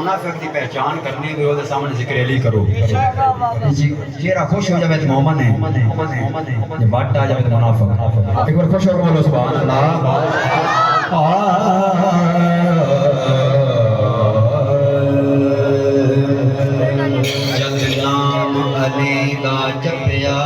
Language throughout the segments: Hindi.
मुनाफिक की पहचान करने के बाद सामने जिक्र अली करो चेहरा खुश हो जाए तो मोमन है ये बाट आ जाए तो मुनाफिक एक बार खुश हो बोलो सुभान अल्लाह जब नाम अली दा जपया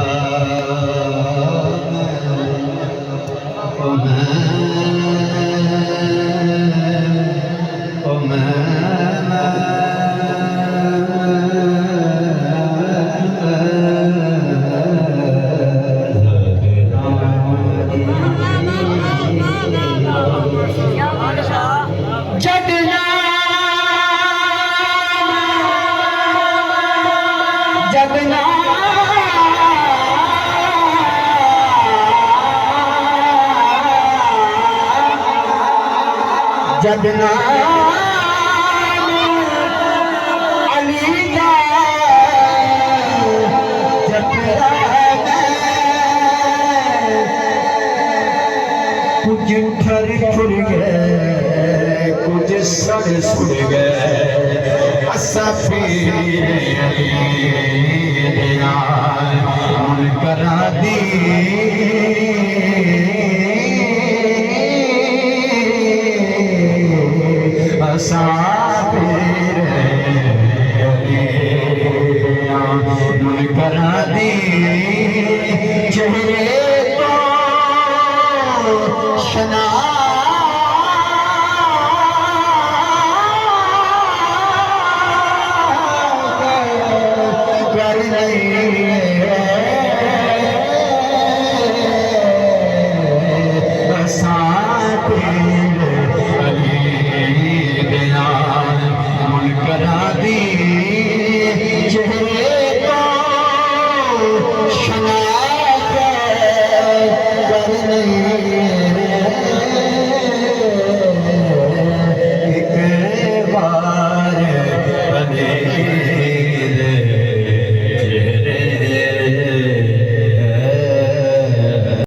जदना अली दा जपया कुछ ठर ठुर गए कुछ सड़ सुड़ गए असा करा दी करा दी चेहरे